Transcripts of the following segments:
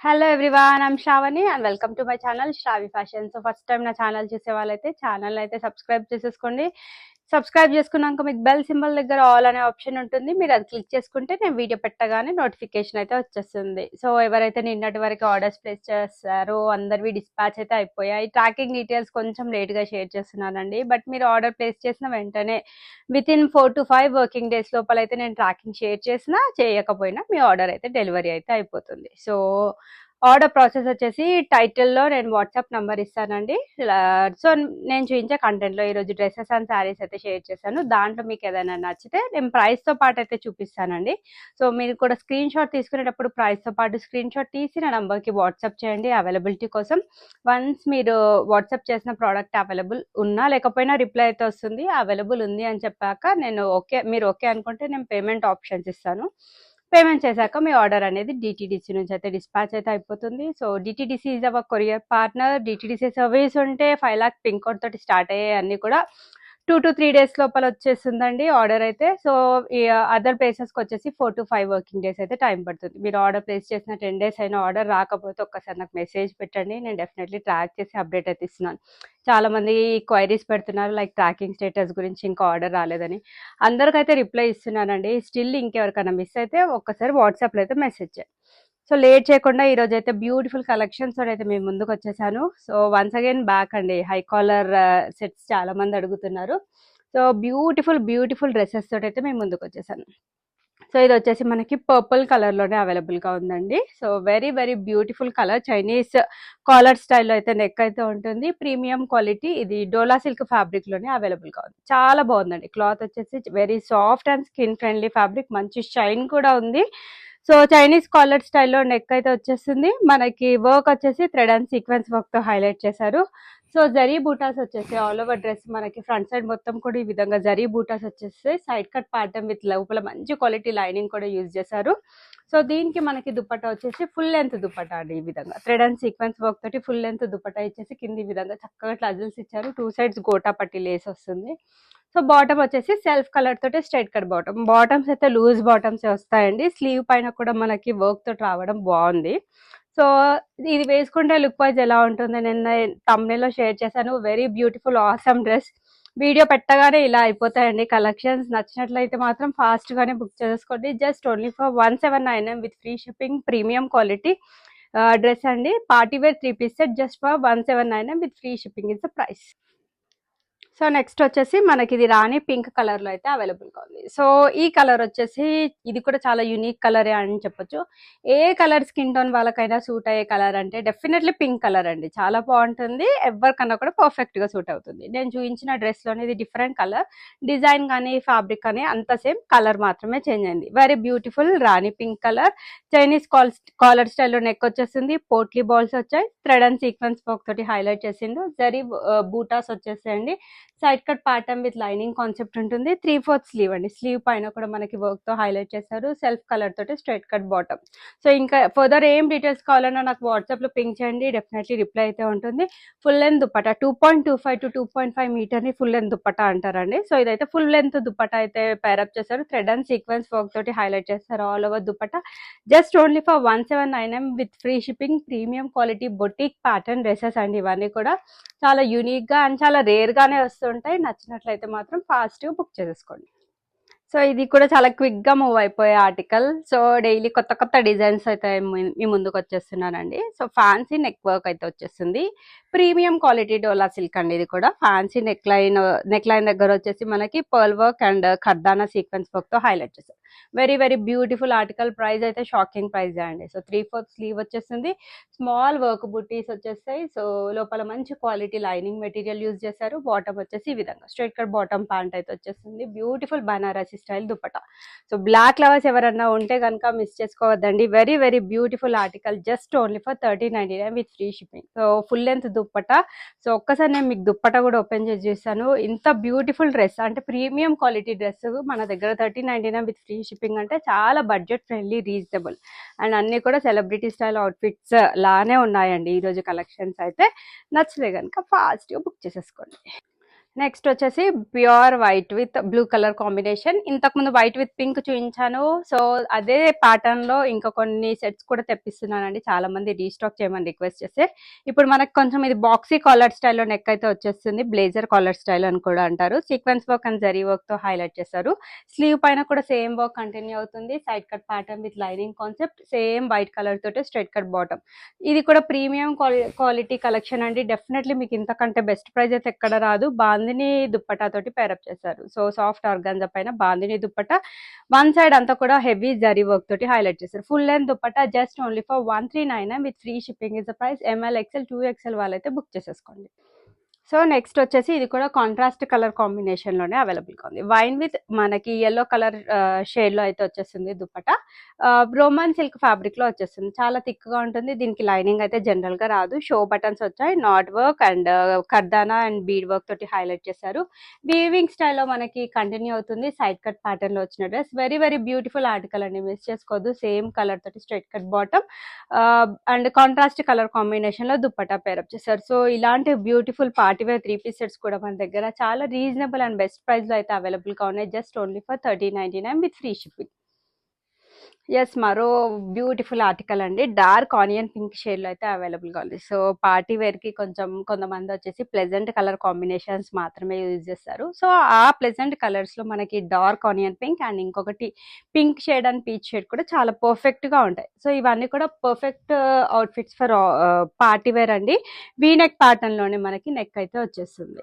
Hello everyone, I'm Shravani and welcome to my channel Shravi fashion. So first time నా channel చూసే వాళ్ళైతే channel అయితే subscribe చేసేసుకోండి. సబ్స్క్రైబ్ చేసుకున్నాక మీకు బెల్ సింబల్ దగ్గర ఆల్ అనే ఆప్షన్ ఉంటుంది. మీరు అది క్లిక్ చేసుకుంటే నేను వీడియో పెట్టగానే నోటిఫికేషన్ అయితే వచ్చేస్తుంది. సో ఎవరైతే నిన్నటి వరకు ఆర్డర్స్ ప్లేస్ చేస్తారో అందరివి డిస్పాచ్ అయితే అయిపోయాయి. ట్రాకింగ్ డీటెయిల్స్ కొంచెం లేట్గా షేర్ చేస్తున్నానండి. బట్ మీరు ఆర్డర్ ప్లేస్ చేసిన వెంటనే వితిన్ 4 to 5 వర్కింగ్ డేస్ లోపల అయితే నేను ట్రాకింగ్ షేర్ చేసినా చేయకపోయినా మీ ఆర్డర్ అయితే డెలివరీ అయితే అయిపోతుంది. సో ఆర్డర్ ప్రాసెస్ వచ్చేసి టైటిల్లో నేను వాట్సాప్ నంబర్ ఇస్తానండి. సో నేను చూపించే కంటెంట్లో ఈరోజు డ్రెస్సెస్ అండ్ శారీస్ అయితే షేర్ చేశాను. దాంట్లో మీకు ఏదైనా నచ్చితే నేను ప్రైస్తో పాటు అయితే చూపిస్తానండి. సో మీరు కూడా స్క్రీన్ షాట్ తీసుకునేటప్పుడు ప్రైస్తో పాటు స్క్రీన్ షాట్ తీసి నా నంబర్కి వాట్సాప్ చేయండి అవైలబిలిటీ కోసం. వన్స్ మీరు వాట్సాప్ చేసిన ప్రోడక్ట్ అవైలబుల్ ఉన్నా లేకపోయినా రిప్లై అయితే వస్తుంది. అవైలబుల్ ఉంది అని చెప్పాక నేను మీరు ఓకే అనుకుంటే నేను పేమెంట్ ఆప్షన్స్ ఇస్తాను. పేమెంట్ చేశాక మీ ఆర్డర్ అనేది డిటీడీసీ నుంచి అయితే డిస్పాచ్ అయితే అయిపోతుంది. So DTDC is our courier partner. DTDC service ఉంటే 5 lakh పిన్ కోడ్ తోటి స్టార్ట్ అయ్యే అన్ని కూడా 2 to 3 days లోపల వచ్చేస్తుందండి ఆర్డర్ అయితే. సో ఈ అదర్ ప్లేసెస్కి వచ్చేసి 4 to 5 వర్కింగ్ డేస్ అయితే టైం పడుతుంది. మీరు ఆర్డర్ ప్లేస్ చేసిన 10 days అయినా ఆర్డర్ రాకపోతే ఒక్కసారి నాకు మెసేజ్ పెట్టండి. నేను డెఫినెట్లీ ట్రాక్ చేసి అప్డేట్ అయితే ఇస్తున్నాను. చాలా మంది క్వైరీస్ పెడుతున్నారు లైక్ ట్రాకింగ్ స్టేటస్ గురించి, ఇంకా ఆర్డర్ రాలేదని. అందరికైతే రిప్లై ఇస్తున్నానండి. స్టిల్ ఇంకెవరికైనా మిస్ అయితే ఒక్కసారి వాట్సాప్లో అయితే మెసేజ్ చేయండి. సో లేట్ చేయకుండా ఈరోజు అయితే బ్యూటిఫుల్ కలెక్షన్స్ అయితే మేము ముందుకు వచ్చేసాను. సో వన్స్ అగైన్ బ్యాక్ అండి, హై కాలర్ సెట్స్ చాలా మంది అడుగుతున్నారు. సో బ్యూటిఫుల్ డ్రెస్సెస్ తోటి అయితే మేము ముందుకు వచ్చేసాను. సో ఇది వచ్చేసి మనకి పర్పుల్ కలర్లోనే అవైలబుల్గా ఉందండి. So very beautiful colour, Chinese collar స్టైల్లో అయితే నెక్ అయితే ఉంటుంది. ప్రీమియం క్వాలిటీ, ఇది డోలా సిల్క్ ఫ్యాబ్రిక్లోనే అవైలబుల్గా ఉంది. చాలా బాగుందండి. క్లాత్ వచ్చేసి very soft and skin friendly fabric, మంచి షైన్ కూడా ఉంది. సో చైనీస్ కాలర్ స్టైల్లో నెక్ అయితే వచ్చేస్తుంది. మనకి వర్క్ వచ్చేసి థ్రెడ్ అండ్ సీక్వెన్స్ వర్క్తో హైలైట్ చేశారు. సో జరీ బూటాస్ వచ్చేసి ఆల్ ఓవర్ డ్రెస్ మనకి ఫ్రంట్ సైడ్ మొత్తం కూడా ఈ విధంగా జరీ బూటాస్ వచ్చేసి సైడ్ కట్ ప్యాటర్న్ విత్ లోపల మంచి క్వాలిటీ లైనింగ్ కూడా యూజ్ చేశారు. సో దీనికి మనకి దుపట్టా వచ్చేసి ఫుల్ లెంత్ దుపట్టా అండి. ఈ విధంగా థ్రెడ్ అండ్ సీక్వెన్స్ వర్క్ తోటి ఫుల్ లెంత్ దుపట్టా ఇచ్చేసి కింది ఈ విధంగా చక్కగా టజల్స్ ఇచ్చారు. 2 sides గోటా పట్టి లేస్ వస్తుంది. సో బాటమ్ వచ్చేసి సెల్ఫ్ కలర్ తోటి స్ట్రైట్ కట్ బాటమ్. బాటమ్స్ అయితే లూజ్ బాటమ్స్ వస్తాయండి. స్లీవ్ పైన కూడా మనకి వర్క్ తోటి రావడం బాగుంది. సో ఇది వేసుకుంటే లుక్ వైజ్ ఎలా ఉంటుంది నేను తమ్నేల్లో షేర్ చేశాను. Very beautiful awesome dress. Video పెట్టగానే ఇలా అయిపోతాయండి కలెక్షన్స్. నచ్చినట్లయితే మాత్రం ఫాస్ట్గానే బుక్ చేసుకోండి. Just only for 179 with free shipping. Premium quality dress అండి. Party wear 3 piece set just for 179 with free shipping is the price. So next వచ్చేసి మనకి ఇది రాణి పింక్ కలర్లో అయితే అవైలబుల్గా ఉంది. సో ఈ కలర్ వచ్చేసి ఇది కూడా చాలా యూనిక్ కలరే అని చెప్పొచ్చు. ఏ కలర్ స్కిన్ టోన్ వాళ్ళకైనా సూట్ అయ్యే కలర్ అంటే డెఫినెట్లీ పింక్ కలర్ అండి. చాలా బాగుంటుంది, ఎవరికన్నా కూడా పర్ఫెక్ట్గా సూట్ అవుతుంది. నేను చూపించిన డ్రెస్లోనే ఇది డిఫరెంట్ కలర్, డిజైన్ కానీ ఫ్యాబ్రిక్ కానీ అంత సేమ్, కలర్ మాత్రమే చేంజ్ అయింది. వెరీ బ్యూటిఫుల్ రాణి పింక్ కలర్. చైనీస్ కాలర్ స్టైల్లో నెక్ వచ్చేసింది. పోట్లీ బాల్స్ వచ్చాయి. థ్రెడ్ అండ్ సీక్వెన్స్ వర్క్ తోటి హైలైట్ చేసిండు. జరీ బూటాస్ వచ్చేసేయండి. Side cut pattern with lining concept ఉంటుంది. 3/4 స్లీవ్ అండి. స్లీవ్ పైన కూడా మనకి వర్క్ తో హైలైట్ చేశారు. సెల్ఫ్ కలర్ తోటి స్ట్రైట్ కట్ బాటమ్. సో ఇంకా ఫర్దర్ ఏం డీటెయిల్స్ కావాలన్నా నాకు వాట్సాప్ లో పింక్ చేయండి, డెఫినెట్లీ రిప్లై అయితే ఉంటుంది. Full length dupatta 2.25 to 2.5 meter ని ఫుల్ లెంత్ దుపట్టా అంటారండి. సో ఇదైతే ఫుల్ లెంత్ దుపట్టా అయితే పేరప్ చేశారు. థ్రెడ్ అండ్ సీక్వెన్స్ వర్క్ తోటి హైలైట్ చేస్తారు all over dupatta. Just only for 179 with free shipping. Premium quality boutique pattern dresses అండి. ఇవన్నీ కూడా చాలా యూనిక్ గా అండ్ చాలా రేర్ గానే వస్తుంటాయి. నచ్చినట్లయితే మాత్రం ఫాస్ట్ బుక్ చేసేసుకోండి. సో ఇది కూడా చాలా క్విక్ గా మూవ్ అయిపోయే ఆర్టికల్. సో డైలీ కొత్త డిజైన్స్ అయితే మీ ముందుకు వచ్చేస్తున్నానండి. సో ఫ్యాన్సీ నెక్ వర్క్ అయితే వచ్చేస్తుంది. ప్రీమియం క్వాలిటీ డోలా సిల్క్ అండి. ఇది కూడా ఫ్యాన్సీ నెక్ లైన్ దగ్గర వచ్చేసి మనకి pearl work and kardana sequence work తో హైలైట్ చేస్తారు. Very beautiful article. ప్రైస్ అయితే షాకింగ్ ప్రైస్ అండి. సో 3/4 స్లీవ్ వచ్చేస్తుంది. స్మాల్ వర్క్ బుటీస్ వచ్చేస్తాయి. సో లోపల మంచి క్వాలిటీ లైనింగ్ మెటీరియల్ యూజ్ చేశారు. బాటమ్ వచ్చేసి ఈ విధంగా స్ట్రైట్ కట్ బాటమ్ ప్యాంట్ అయితే వచ్చేస్తుంది. Beautiful Banarasi style dupatta. So black lovers ఎవరన్నా ఉంటే కనుక మిస్ చేసుకోవద్దండి. Very beautiful article. Just only for 1399 with free shipping. So full length dupatta. So ఒక్కసారి నేను మీకు దుప్పట్టా కూడా ఓపెన్ చేసి చూస్తాను. ఇంత బ్యూటిఫుల్ డ్రెస్ అంటే ప్రీమియం క్వాలిటీ డ్రెస్ మన దగ్గర 1399 విత్ ఫ్రీ షిప్పింగ్ అంటే చాలా బడ్జెట్ ఫ్రెండ్లీ, రీజనబుల్ అండ్ అన్ని కూడా సెలబ్రిటీ స్టైల్ అవుట్ఫిట్స్ లానే ఉన్నాయండి ఈరోజు కలెక్షన్స్ అయితే. నచ్చితే కనుక ఫాస్ట్గా బుక్ చేసేసుకోండి. నెక్స్ట్ వచ్చేసి pure white with blue colour combination. ఇంతకుముందు వైట్ విత్ పింక్ చూపించాను. సో అదే ప్యాటర్న్ లో ఇంకా కొన్ని సెట్స్ కూడా తెప్పిస్తున్నానండి. చాలా మంది రీస్టాక్ చేయమని రిక్వెస్ట్ చేస్తే ఇప్పుడు మనకి కొంచెం ఇది బాక్సీ కాలర్ స్టైల్లో నెక్ అయితే వచ్చేస్తుంది. బ్లేజర్ కాలర్ స్టైల్ అని కూడా అంటారు. Sequence work and zari work తో హైలైట్ చేస్తారు. స్లీవ్ పైన కూడా సేమ్ వర్క్ కంటిన్యూ అవుతుంది. Side cut pattern with lining concept, same white colour తోటి స్ట్రైట్ కట్ బాటమ్. ఇది కూడా ప్రీమియం క్వాలిటీ కలెక్షన్ అండి. డెఫినెట్లీ మీకు ఇంతకంటే బెస్ట్ ప్రైస్ అయితే ఎక్కడ రాదు. బాందిని దుప్పటా తోటి పేరప్ చేశారు. సో సాఫ్ట్ ఆర్గాన్జా పైన బాందిని దుప్పటా, వన్ సైడ్ అంతా కూడా హెవీ జరీ వర్క్ తోటి హైలైట్ చేశారు. Full length dupatta just only for 1399 with free shipping is the price. M L XL 2XL వాళ్ళైతే బుక్ చేసేసుకోండి. సో నెక్స్ట్ వచ్చేసి ఇది కూడా కాంట్రాస్ట్ కలర్ కాంబినేషన్ లోనే అవైలబుల్ గా ఉంది. వైన్ విత్ మనకి yellow కలర్ షేడ్ లో అయితే వచ్చేస్తుంది దుపట్టా. రోమన్ సిల్క్ ఫ్యాబ్రిక్ లో వచ్చేస్తుంది. చాలా థిక్ గా ఉంటుంది. దీనికి లైనింగ్ అయితే జనరల్ గా రాదు. షో బటన్స్ వచ్చాయి. Knot work and kardana and bead work తోటి హైలైట్ చేశారు. వీవింగ్ స్టైల్లో మనకి కంటిన్యూ అవుతుంది. సైడ్ కట్ ప్యాటర్న్ లో వచ్చిన dress very very beautiful article అండి. మిస్ చేసుకోవద్దు. సేమ్ కలర్ తోటి straight cut bottom and contrast colour combination లో దుపట్టా పేరప్ చేశారు. సో ఇలాంటి బ్యూటిఫుల్ పార్టీవేర్ 3 పీస్ సెట్స్ కూడా మన దగ్గర చాలా రీజనబుల్ అండ్ బెస్ట్ ప్రైస్ లో అయితే అవైలబుల్ గా ఉన్నాయి. Just only for 1399 with free shipping. Yes, మరో బ్యూటిఫుల్ ఆర్టికల్ అండి. డార్క్ ఆనియన్ పింక్ షేడ్ లో అయితే అవైలబుల్ గా ఉంది. సో పార్టీ వేర్ కి కొంచెం కొంతమంది వచ్చేసి ప్లెజెంట్ కలర్ కాంబినేషన్స్ మాత్రమే యూజ్ చేస్తారు. సో ఆ ప్లెజెంట్ కలర్స్ లో మనకి డార్క్ ఆనియన్ పింక్ అండ్ ఇంకొకటి pink shade and peach shade కూడా చాలా పర్ఫెక్ట్ గా ఉంటాయి. సో ఇవన్నీ కూడా perfect outfits for party wear అండి. వీనెక్ ప్యాటర్న్ లోనే మనకి నెక్ అయితే వచ్చేస్తుంది.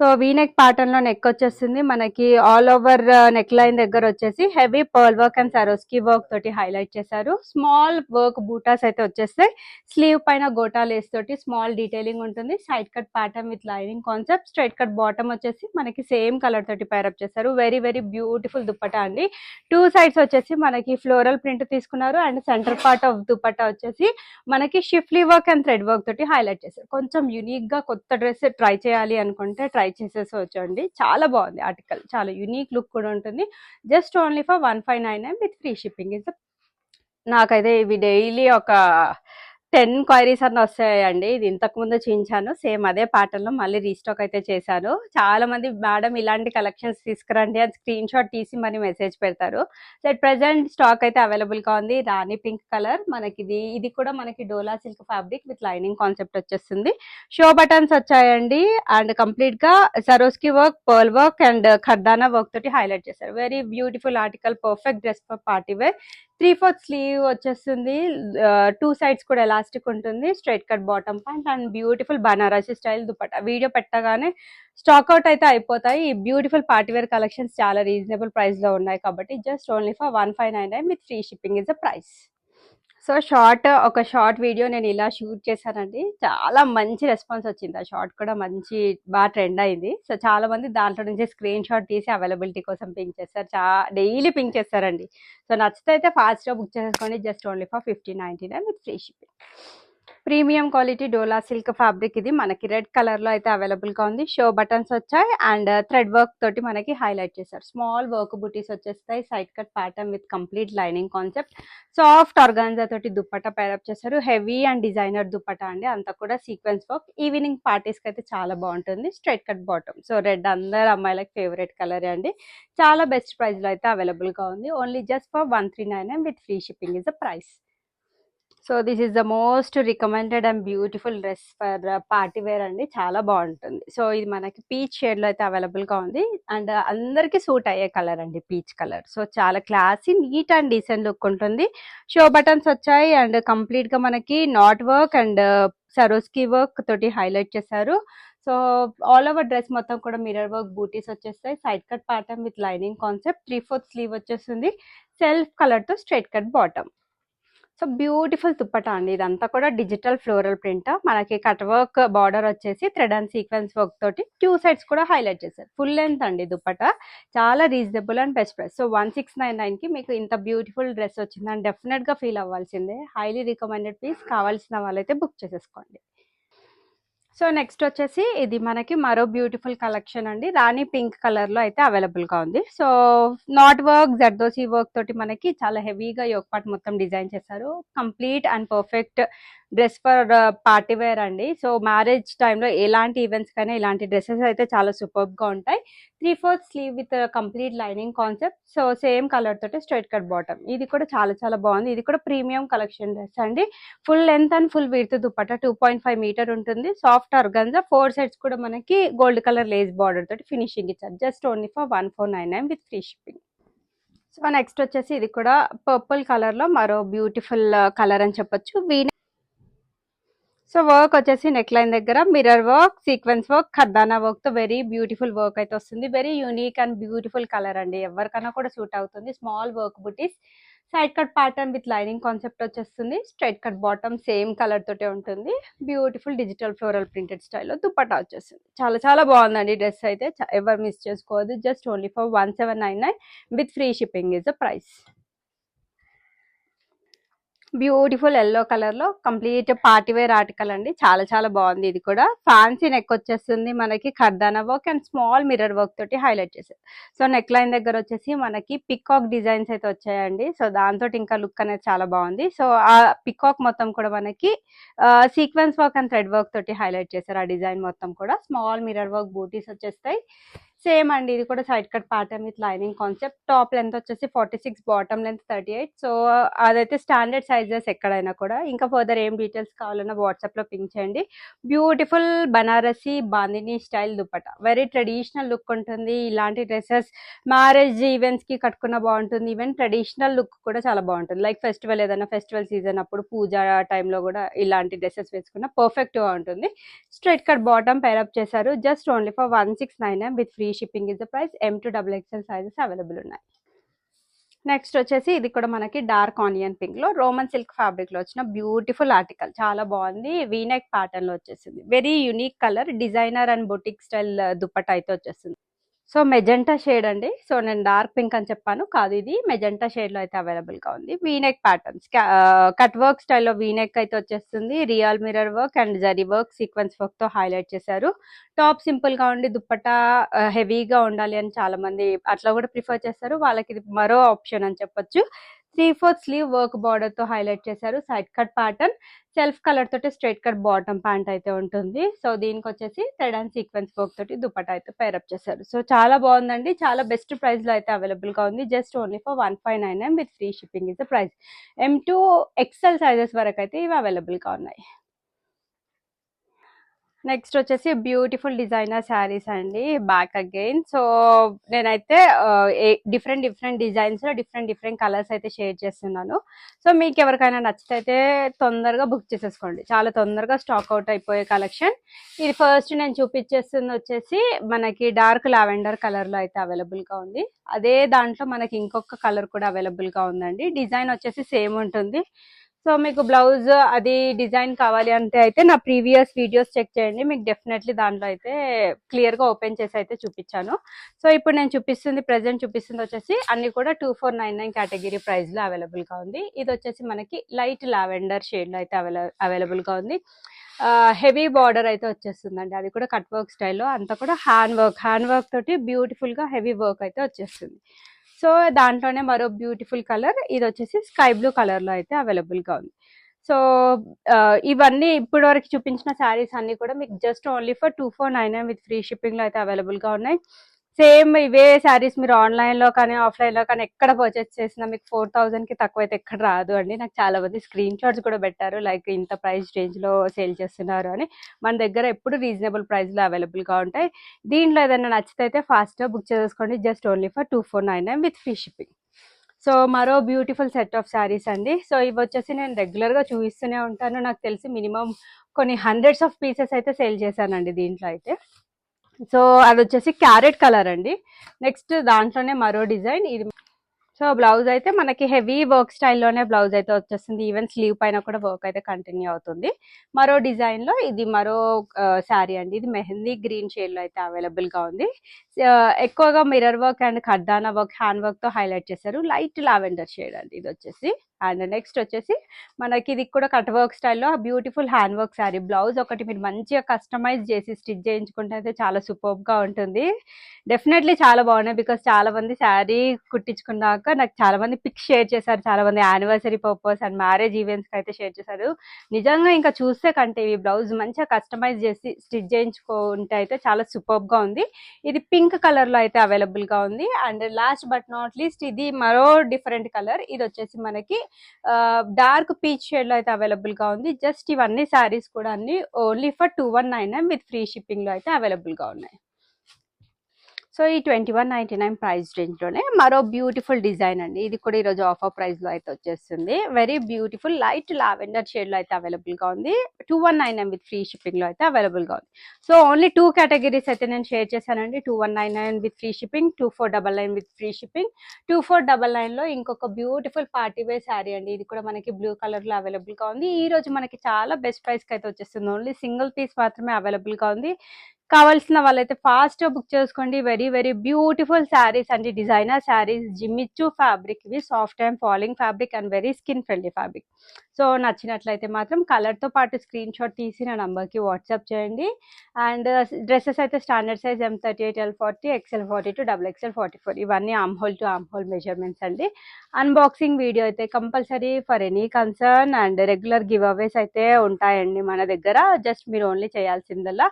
సో వీనెక్ ప్యాటర్న్ లో నెక్ వచ్చేస్తుంది. మనకి ఆల్ ఓవర్ నెక్ లైన్ దగ్గర వచ్చేసి heavy pearl work and Swarovski work తోటి హైలైట్ చేశారు. స్మాల్ వర్క్ బూటాస్ అయితే వచ్చేస్తాయి. స్లీవ్ పైన గోటా లేస్ తోటి స్మాల్ డీటెయిలింగ్ ఉంటుంది. Side cut pattern with lining concept. Straight cut bottom వచ్చేసి మనకి సేమ్ కలర్ తోటి పైరప్ చేశారు. వెరీ వెరీ బ్యూటిఫుల్ దుపట్టా అండి. 2 సైడ్స్ వచ్చేసి మనకి ఫ్లోరల్ ప్రింట్ తీసుకున్నారు and centre part of dupatta వచ్చేసి మనకి schiffli work and thread work తోటి హైలైట్ చేశారు. కొంచెం యూనిక్ గా కొత్త డ్రెస్ ట్రై చేయాలి అనుకుంటే ట్రై చేసేసొచ్చండి. చాలా బాగుంది ఆర్టికల్. చాలా యూనిక్ లుక్ కూడా ఉంటుంది. Just only for 1599 with free shipping is. నాకైతే ఇవి డైలీ ఒక 10 క్వైరీస్ అన్న వస్తాయండి. ఇది ఇంతకు ముందు చూపించాను. సేమ్ అదే ప్యాటర్న్ లో మళ్ళీ రీస్టాక్ అయితే చేశాను. చాలా మంది మేడం ఇలాంటి కలెక్షన్స్ తీసుకురండి అని స్క్రీన్ షాట్ తీసి మరి మెసేజ్ పెడతారు. సో అట్ ప్రెసెంట్ స్టాక్ అయితే అవైలబుల్ గా ఉంది. రాణి పింక్ కలర్ మనకి ఇది కూడా మనకి dola silk fabric with lining concept వచ్చేస్తుంది. షో బటన్స్ వచ్చాయండి అండ్ కంప్లీట్ గా Swarovski work, pearl work and ఖర్దానా work తోటి హైలైట్ చేశారు. Very beautiful article. Perfect dress for party wear. 3/4 sleeve వచ్చేస్తుంది. 2 సైడ్స్ కూడా ఎలాస్టిక్ ఉంటుంది. Straight cut bottom pant and beautiful Banarasi style dupatta. Video పెట్టగానే stock out అయితే అయిపోతాయి. ఈ బ్యూటిఫుల్ పార్టీవేర్ కలెక్షన్స్ చాలా రీజనబుల్ ప్రైస్ లో ఉన్నాయి కాబట్టి just only for 1599 with free shipping is the price. So ఒక షార్ట్ వీడియో నేను ఇలా షూట్ చేశానండి. చాలా మంచి రెస్పాన్స్ వచ్చింది. ఆ షార్ట్ కూడా బాగా ట్రెండ్ అయింది. సో చాలా మంది దాంట్లో నుంచి స్క్రీన్ షాట్ తీసి అవైలబిలిటీ కోసం పింక్ చేస్తారు. డైలీ పింక్ చేస్తారండి. సో నచ్చితే అయితే ఫాస్ట్గా బుక్ చేసేసుకోండి. Just only for 1599 with free shipping. Premium quality dola silk fabric. ఇది మనకి రెడ్ కలర్ లో అయితే అవైలబుల్ గా ఉంది. షో బటన్స్ వచ్చాయి అండ్ థ్రెడ్ వర్క్ తోటి మనకి హైలైట్ చేశారు. స్మాల్ వర్క్ బుటీస్ వచ్చేస్తాయి. Side cut pattern with complete lining concept. Soft organza తోటి దుపట్టా పేరప్ చేశారు. హెవీ అండ్ డిజైనర్ దుపట్టా అండి. అంతా కూడా సీక్వెన్స్ వర్క్. ఈవినింగ్ పార్టీస్ కి అయితే చాలా బాగుంటుంది. Straight cut bottom. So red అందరు అమ్మాయిలకు ఫేవరెట్ కలర్ అండి. చాలా బెస్ట్ ప్రైస్ లో అయితే అవైలబుల్ గా ఉంది. Only just for 1399 with free shipping is the price. So this is the most recommended and beautiful dress for party wear అండి. చాలా బాగుంటుంది. సో ఇది మనకి పీచ్ షేడ్ లో అయితే అవైలబుల్ గా ఉంది అండ్ అందరికి సూట్ అయ్యే కలర్ అండి, పీచ్ కలర్. సో చాలా classy, neat and decent look ఉంటుంది. షో బటన్స్ వచ్చాయి అండ్ కంప్లీట్ గా మనకి knot work and Swarovski work తోటి హైలైట్ చేశారు. సో ఆల్ ఓవర్ డ్రెస్ మొత్తం కూడా మిర్రర్ వర్క్ బూటీస్ వచ్చేస్తాయి. Side cut pattern with lining concept. 3/4 sleeve వచ్చేస్తుంది. సెల్ఫ్ కలర్ తో straight cut bottom. So beautiful dupatta అండి. ఇదంతా కూడా డిజిటల్ ఫ్లోరల్ ప్రింట్. మనకి కట్ వర్క్ బార్డర్ వచ్చేసి థ్రెడ్ అండ్ సీక్వెన్స్ వర్క్ తోటి 2 సైడ్స్ కూడా హైలైట్ చేశారు. ఫుల్ లెంత్ అండి దుప్పటా. చాలా reasonable and best price. So 1699 కి మీకు ఇంత బ్యూటిఫుల్ డ్రెస్ వచ్చిందని డెఫినెట్ గా ఫీల్ అవ్వాల్సిందే. Highly recommended piece. కావాల్సిన వాళ్ళైతే బుక్ చేసేసుకోండి. సో నెక్స్ట్ వచ్చేసి ఇది మనకి మరో బ్యూటిఫుల్ కలెక్షన్ అండి. రాణి పింక్ కలర్ లో అయితే అవైలబుల్ గా ఉంది. So knot work, zardozi work తోటి మనకి చాలా హెవీగా యోక్ పార్ట్ మొత్తం డిజైన్ చేశారు. Complete and perfect dress for party wear అండి. సో మ్యారేజ్ టైంలో ఎలాంటి ఈవెంట్స్ కైనా ఇలాంటి డ్రెస్సెస్ అయితే చాలా సూపర్గా ఉంటాయి. 3/4 sleeve with complete lining concept. So same colour తోటి స్ట్రైట్ కట్ బాటమ్. ఇది కూడా చాలా చాలా బాగుంది. ఇది కూడా ప్రీమియం కలెక్షన్ డ్రెస్ అండి. Full length and full width dupatta 2.5 metre ఉంటుంది. సాఫ్ట్ ఆర్గాన్జా 4 సైడ్స్ కూడా మనకి గోల్డ్ కలర్ లేస్ బార్డర్ తోటి ఫినిషింగ్ ఇచ్చారు. Just only for 1499 with free shipping. So next వచ్చేసి ఇది కూడా పర్పుల్ కలర్ లో మరో బ్యూటిఫుల్ కలర్ అని చెప్పొచ్చు. సో వర్క్ వచ్చేసి నెక్ లైన్ దగ్గర మిర్రర్ వర్క్, సీక్వెన్స్ వర్క్, ఖర్దానా వర్క్ తో వెరీ బ్యూటిఫుల్ వర్క్ అయితే వస్తుంది. Very unique and beautiful colour అండి. ఎవరికైనా కూడా సూట్ అవుతుంది. స్మాల్ వర్క్ బుటీస్, side cut pattern with lining concept వచ్చేస్తుంది. Straight cut bottom same colour తోటే ఉంటుంది. బ్యూటిఫుల్ డిజిటల్ ఫ్లోరల్ ప్రింటెడ్ స్టైల్లో దుపట్టా వచ్చేస్తుంది. చాలా చాలా బాగుందండి డ్రెస్ అయితే. ఎవరు మిస్ చేసుకోవద్దు. Just only for 1799 with free shipping is the price. Beautiful yellow colour లో కంప్లీట్ పార్టీ వేర్ ఆర్టికల్ అండి. చాలా చాలా బాగుంది. ఇది కూడా ఫ్యాన్సీ నెక్ వచ్చేస్తుంది. మనకి ఖర్దానా work and small mirror work తోటి హైలైట్ చేశారు. సో నెక్ లైన్ దగ్గర వచ్చేసి మనకి పికాక్ డిజైన్స్ అయితే వచ్చాయండి. సో దాంతో ఇంకా లుక్ అనేది చాలా బాగుంది. సో ఆ పికాక్ మొత్తం కూడా మనకి sequence work and thread work తోటి హైలైట్ చేశారు. ఆ డిజైన్ మొత్తం కూడా స్మాల్ మిర్రర్ వర్క్ బూటీస్ వచ్చేస్తాయి. సేమ్ అండి. ఇది కూడా side cut pattern with lining concept. Top length వచ్చేసి 46, బాటమ్ లెంత్ 38. సో అదైతే స్టాండర్డ్ సైజెస్ ఎక్కడైనా కూడా. ఇంకా ఫర్దర్ ఏం డీటెయిల్స్ కావాలన్నా వాట్సాప్ లో పింక్ చేయండి. Beautiful Banarasi bandhani style dupatta. Very traditional look ఉంటుంది. ఇలాంటి డ్రెస్సెస్ మ్యారేజ్ ఈవెంట్స్ కి కట్టుకున్న బాగుంటుంది. ఈవెన్ ట్రెడిషనల్ లుక్ కూడా చాలా బాగుంటుంది. లైక్ ఫెస్టివల్ ఏదైనా ఫెస్టివల్ సీజన్ అప్పుడు పూజ టైంలో కూడా ఇలాంటి డ్రెస్సెస్ వేసుకున్న పర్ఫెక్ట్ గా ఉంటుంది. స్ట్రైట్ కట్ బాటమ్ పేరప్ చేశారు. Just only for 1699 with free shipping is the price. M to XXL sizes available ఉన్నాయి. నెక్స్ట్ వచ్చేసి ఇది కూడా మనకి డార్క్ ఆనియన్ పింక్ లో రోమన్ సిల్క్ ఫ్యాబ్రిక్ లో వచ్చిన బ్యూటిఫుల్ ఆర్టికల్. చాలా బాగుంది. వీనెక్ ప్యాటర్న్ లో వచ్చేసింది. Very unique colour. Designer and boutique style dupatta అయితే వచ్చేస్తుంది. సో మెజెంటా షేడ్ అండి. సో నేను డార్క్ పింక్ అని చెప్పాను కాదు, ఇది మెజెంటా షేడ్ లో అయితే అవైలబుల్ గా ఉంది. వీనెక్ ప్యాటర్న్స్ కట్ వర్క్ స్టైల్లో వీనెక్ అయితే వచ్చేస్తుంది. Real mirror work and zari work sequence work తో హైలైట్ చేశారు. టాప్ సింపుల్ గా ఉండి దుపట్టా హెవీగా ఉండాలి అని చాలా మంది అట్లా కూడా ప్రిఫర్ చేస్తారు. వాళ్ళకి ఇది మరో ఆప్షన్ అని చెప్పొచ్చు. 3/4 స్లీవ్ వర్క్ బార్డర్ తో హైలైట్ చేశారు. Side cut pattern self colour తోటి స్ట్రైట్ కట్ బాటమ్ ప్యాంట్ అయితే ఉంటుంది. సో దీనికి వచ్చేసి థ్రెడ్ అండ్ సీక్వెన్స్ వర్క్ తోటి దుపట్టా అయితే పేరప్ చేశారు. సో చాలా బాగుందండి. చాలా బెస్ట్ ప్రైస్ లో అయితే అవైలబుల్ గా ఉంది. Just only for 1599 with free shipping is the price. M to XL sizes వరకు అయితే ఇవి అవైలబుల్ గా ఉన్నాయి. నెక్స్ట్ వచ్చేసి బ్యూటిఫుల్ డిజైనర్ శారీస్ అండి. Back again. సో నేనైతే డిఫరెంట్ డిజైన్స్ లో డిఫరెంట్ కలర్స్ అయితే షేర్ చేస్తున్నాను. సో మీకు ఎవరికైనా నచ్చితే అయితే తొందరగా బుక్ చేసేసుకోండి. చాలా తొందరగా స్టాక్ అవుట్ అయిపోయే కలెక్షన్ ఇది. ఫస్ట్ నేను చూపించేస్తుంది వచ్చేసి మనకి డార్క్ లావెండర్ కలర్ లో అయితే అవైలబుల్ గా ఉంది. అదే దాంట్లో మనకి ఇంకొక కలర్ కూడా అవైలబుల్ గా ఉందండి. డిజైన్ వచ్చేసి సేమ్ ఉంటుంది. సో మీకు బ్లౌజ్ అది డిజైన్ కావాలి అంటే అయితే నా ప్రీవియస్ వీడియోస్ చెక్ చేయండి. మీకు డెఫినెట్లీ దాంట్లో అయితే క్లియర్ గా ఓపెన్ చేసి అయితే చూపించాను. సో ఇప్పుడు నేను ప్రెసెంట్ చూపిస్తుంది వచ్చేసి అన్ని కూడా 2499 కేటగిరీ ప్రైస్ లో అవైలబుల్ గా ఉంది. ఇది వచ్చేసి మనకి లైట్ లావెండర్ షేడ్ లో అయితే అవైలబుల్ గా ఉంది. హెవీ బార్డర్ అయితే వచ్చేస్తుందండి. అది కూడా కట్ వర్క్ స్టైల్లో. అంతా కూడా హ్యాండ్ వర్క్ తోటి బ్యూటిఫుల్ గా హెవీ వర్క్ అయితే వచ్చేస్తుంది. సో దాంట్లోనే మరో బ్యూటిఫుల్ కలర్ ఇది వచ్చేసి స్కై బ్లూ కలర్ లో అయితే అవైలబుల్ గా ఉంది. సో ఇవన్నీ ఇప్పటి వరకు చూపించిన శారీస్ అన్ని కూడా మీకు just only for 2499 with free shipping లో అయితే అవైలబుల్ గా ఉన్నాయి. సేమ్ ఇవే శారీస్ మీరు ఆన్లైన్ లో కానీ ఆఫ్లైన్ లో కానీ ఎక్కడ పర్చేస్ చేసినా మీకు 4000 కి తక్కువ అయితే ఎక్కడ రాదు అండి. నాకు చాలా మంది స్క్రీన్ షాట్స్ కూడా పెట్టారు, లైక్ ఇంత ప్రైస్ రేంజ్ లో సేల్ చేస్తున్నారు అని. మన దగ్గర ఎప్పుడు రీజనబుల్ ప్రైస్ లో అవైలబుల్ గా ఉంటాయి. దీంట్లో ఏదైనా నచ్చితే అయితే ఫాస్ట్ గా బుక్ చేసుకోండి. Just only for 2499 with free shipping. So మరో బ్యూటిఫుల్ సెట్ ఆఫ్ శారీస్ అండి. సో ఇవి వచ్చేసి నేను రెగ్యులర్ గా చూపిస్తూనే ఉంటాను. నాకు తెలిసి మినిమం కొన్ని హండ్రెడ్స్ ఆఫ్ పీసెస్ అయితే సేల్ చేశానండి దీంట్లో అయితే. సో అది వచ్చేసి క్యారెట్ కలర్ అండి. నెక్స్ట్ దాంట్లోనే మరో డిజైన్ ఇది. సో బ్లౌజ్ అయితే మనకి హెవీ వర్క్ స్టైల్లోనే బ్లౌజ్ అయితే వచ్చేస్తుంది. ఈవెన్ స్లీవ్ పైన కూడా వర్క్ అయితే కంటిన్యూ అవుతుంది. మరో డిజైన్ లో ఇది మరో శారీ అండి. ఇది మెహందీ గ్రీన్ షేడ్ లో అయితే అవైలబుల్ గా ఉంది. ఎక్కువగా mirror work and ఖర్దానా work hand work తో హైలైట్ చేశారు. లైట్ లావెండర్ షేడ్ అండి ఇది వచ్చేసి. అండ్ నెక్స్ట్ వచ్చేసి మనకి ఇది కూడా కట్ వర్క్ స్టైల్లో beautiful hand work sari. Blouse ఒకటి మీరు మంచిగా కస్టమైజ్ చేసి స్టిచ్ చేయించుకుంటే అయితే చాలా సూపర్గా ఉంటుంది. డెఫినెట్లీ చాలా బాగున్నాయి. బికాస్ చాలా మంది శారీ కుట్టించుకున్నాక నాకు చాలా మంది పిక్స్ షేర్ చేశారు, చాలా మంది యానివర్సరీ పర్పస్ అండ్ మ్యారేజ్ ఈవెంట్స్కి అయితే షేర్ చేశారు. నిజంగా ఇంకా చూస్తే కంటే ఈ బ్లౌజ్ మంచిగా కస్టమైజ్ చేసి స్టిచ్ చేయించుకుంటే అయితే చాలా సూపర్గా ఉంది. ఇది పింక్ కలర్లో అయితే అవైలబుల్గా ఉంది. And last but not least ఇది మరో డిఫరెంట్ కలర్. ఇది వచ్చేసి మనకి డార్క్ పీచ్ షేడ్లో అయితే అవైలబుల్గా ఉంది. జస్ట్ ఇవన్నీ శారీస్ కూడా అన్ని ఓన్లీ ఫర్ 2199 విత్ ఫ్రీ షిప్పింగ్లో అయితే అవైలబుల్గా ఉన్నాయి. సో ఈ 2199 ప్రైస్ రేంజ్లోనే మరో బ్యూటిఫుల్ డిజైన్ అండి. ఇది కూడా ఈరోజు ఆఫర్ ప్రైస్లో అయితే వచ్చేస్తుంది. వెరీ బ్యూటిఫుల్ లైట్ లావెండర్ షేడ్లో అయితే అవైలబుల్గా ఉంది. 2199 విత్ ఫ్రీ షిప్పింగ్లో అయితే అవైలబుల్గా ఉంది. సో ఓన్లీ 2 కేటగిరీస్ అయితే నేను షేర్ చేశానండి. 2199 with free shipping, 2499 with free shipping. 2499లో ఇంకొక బ్యూటిఫుల్ పార్టీ వేర్ శారీ అండి. ఇది కూడా మనకి బ్లూ కలర్లో అవైలబుల్గా ఉంది. ఈ రోజు మనకి చాలా బెస్ట్ ప్రైస్కి అయితే వచ్చేస్తుంది. ఓన్లీ సింగిల్ పీస్ మాత్రమే అవైలబుల్గా ఉంది. కావాల్సిన వాళ్ళైతే ఫాస్ట్ బుక్ చేసుకోండి. వెరీ వెరీ బ్యూటిఫుల్ శారీస్ అండి. డిజైనర్ శారీస్, జిమ్మిచ్చు ఫ్యాబ్రిక్, ఇవి soft and falling fabric and very skin friendly fabric. So నచ్చినట్లయితే మాత్రం కలర్తో పాటు స్క్రీన్ షాట్ తీసి నా నంబర్కి వాట్సాప్ చేయండి. అండ్ డ్రెస్సెస్ అయితే standard size M38, L40, XL42, XXL 44 ఇవన్నీ arm hole to arm hole measurements అండి. అన్బాక్సింగ్ వీడియో అయితే compulsory for any concern and regular giveaways అయితే ఉంటాయండి మన దగ్గర. జస్ట్ మీరు ఓన్లీ చేయాల్సిందల్లా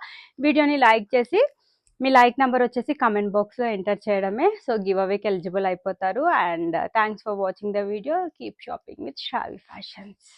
వీడియోని లైక్ చేసి మీ లైక్ నెంబర్ వచ్చేసి కమెంట్ బాక్స్లో ఎంటర్ చేయడమే. సో గివ్ అవేకి ఎలిజిబుల్ అయిపోతారు. And thanks for watching the video. Keep shopping with Shravi fashions.